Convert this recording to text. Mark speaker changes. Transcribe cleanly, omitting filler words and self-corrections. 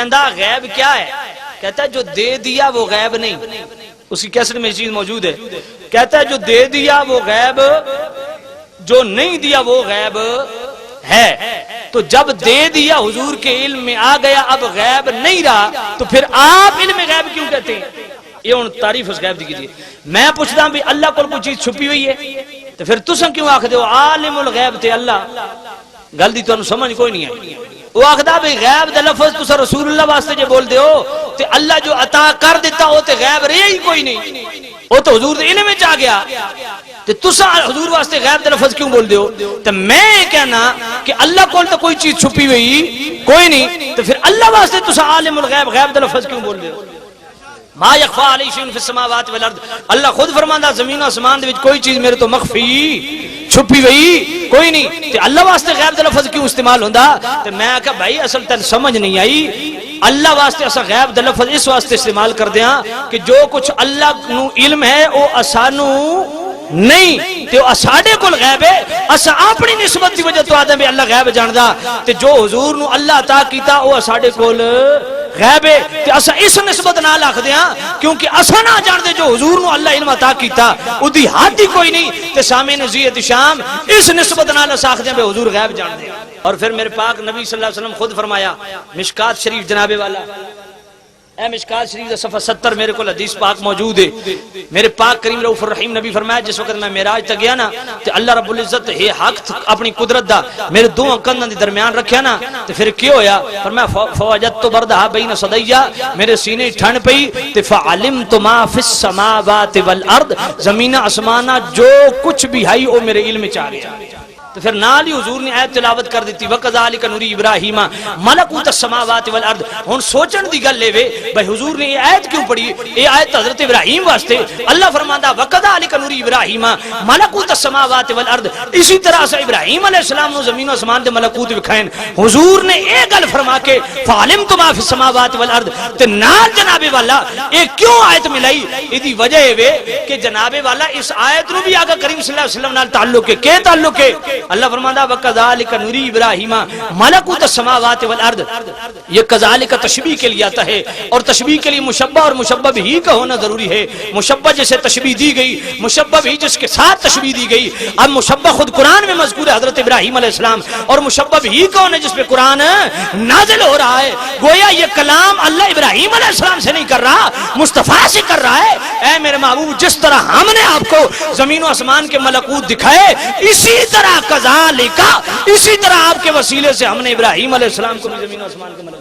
Speaker 1: کہندہ غیب کیا ہے؟ کہتا ہے جو دے دیا وہ غیب نہیں. اسی کیسٹ میں چیز موجود ہے. کہتا ہے جو دے دیا وہ غیب، جو نہیں دیا وہ غیب ہے. تو جب دے دیا حضور کے علم میں آ گیا، اب غیب نہیں رہا، تو پھر آپ علم غیب کیوں کہتے ہیں؟ یہ ان تعریف اس غیب دی کیجئے. میں پوچھتا ہوں بھی اللہ کو کوئی چیز چھپی ہوئی ہے تو پھر تساں کیوں آکھ دے ہو عالم الغیب تے اللہ؟ گل دی تو سمجھ کوئی نہیں ہے. وہ آکھدا بھی غیب دا لفظ تساں رسول اللہ واسطے جے بول دے ہو تے اللہ جو عطا کر دیتا ہو تے غیب رہے ہی کوئی نہیں، وہ تو حضور دے علم وچ آ گیا. تے تساں حضور واسطے غیب دا لفظ کیوں بول دے ہو؟ تے میں کہنا کہ اللہ کول تو کوئی چیز چھپی ہوئی کوئی نہیں، تو پھر اللہ واسطے تساں عالم الغیب غیب دا لفظ کیوں بول دے ہو؟ ما یخفی علی شیء فی السماوات والارض. اللہ خود فرماندا زمین و آسمان دے وچ کوئی چیز میرے تو مخفی چھپی ہوئی کوئی نہیں، تے اللہ واسطے غیب دا لفظ کیوں استعمال ہوندا؟ تے میں کہا بھائی اصل تن سمجھ نہیں آئی. اللہ واسطے اسا غیب دا لفظ اس واسطے استعمال کر دیاں کہ جو کچھ اللہ نو علم ہے او اسانو نہیں، تے اساڈے کول غیب ہے. اسا اپنی نسبت دی وجہ تو آدم بھی اللہ غیب جاندا، تے جو حضور نو اللہ عطا کیتا او اساڈے کول غیب ہے. تے اسا اس نسبت نال آکھ دیاں کیونکہ اسا نہ جان دے جو حضور نو اللہ علم عطا کیتا اودی حد ہی کوئی نہیں. تے سامعین زیت شام اس نسبت نال اسا آکھ دیاں بے حضور غیب جان دے. اور پھر میرے پاک نبی صلی اللہ علیہ وسلم خود فرمایا، مشکات شریف جناب والا، اے مشکات شریف دا صفحہ 70 میرے کو حدیث پاک موجود ہے. میرے پاک کریم رؤوف الرحیم نبی فرمایا جس وقت میں معراج تک گیا نا تے اللہ رب العزت ہے حق اپنی قدرت دا میرے دو کندھاں دے درمیان رکھیا نا تے پھر کیا ہویا؟ فرمایا فوجدت بردھا بین صدیا، میرے سینے ٹھنڈ پئی تے فعلمت ما فی السماوات والارض، زمین آسمان جو کچھ بھی ہے وہ میرے علم وچ آ گیا. تو پھر نال ہی حضور نے آیت تلاوت کر دیتی وَكَذَلِكَ نُرِي إِبْرَاهِيمَ مَلَكُوتَ السَّمَاوَاتِ وَالْأَرْضِ. ہن سوچن دی گل لے وے بھائی حضور نے یہ آیت کیوں پڑھی؟ یہ آیت حضرت ابراہیم واسطے. اللہ فرماندا وَكَذَلِكَ نُرِي إِبْرَاهِيمَ مَلَكُوتَ السَّمَاوَاتِ وَالْأَرْضِ. اسی طرح سے ابراہیم علیہ السلام نو زمین و آسمان دے ملکوت وکھائن. حضور نے یہ گل فرما کے فَعَلِمْتُ مَا فِي السَّمَاوَاتِ وَالْأَرْضِ تے نال جناب والا یہ کیوں آیت ملائی؟ ایدی وجہ ہے کہ جناب والا اس آیت نو بھی آقا کریم صلی اللہ علیہ وسلم نال تعلق ہے. کہ تعلق ہے؟ اللہ فرماندا وَكَذَلِكَ نُرِي إِبْرَاهِيمَ مَلَكُوتَ السَّمَاوَاتِ وَالْأَرْضِ. یہ کذالک تشبیہ کے لیے آتا ہے، اور تشبیہ کے لیے مشبہ اور مشبہ بھی کا ہونا ضروری ہے. مشبہ جیسے تشبیہ دی گئی، مشبہ بھی جس کے ساتھ تشبیہ دی گئی. اب مشبہ خود قرآن میں مذکور ہے حضرت ابراہیم علیہ السلام، اور مشبہ بھی کا ہونا جس پہ قرآن نازل ہو رہا ہے. گویا یہ کلام اللہ ابراہیم علیہ السلام سے نہیں کر رہا، مصطفیٰ سے کر رہا ہے. اے میرے محبوب جس طرح ہم نے آپ کو زمین و آسمان کے ملکوت دکھائے، اسی طرح کذالک، اسی طرح آپ کے وسیلے سے ہم نے ابراہیم علیہ السلام کو بھی زمین و آسمان کے ملکوت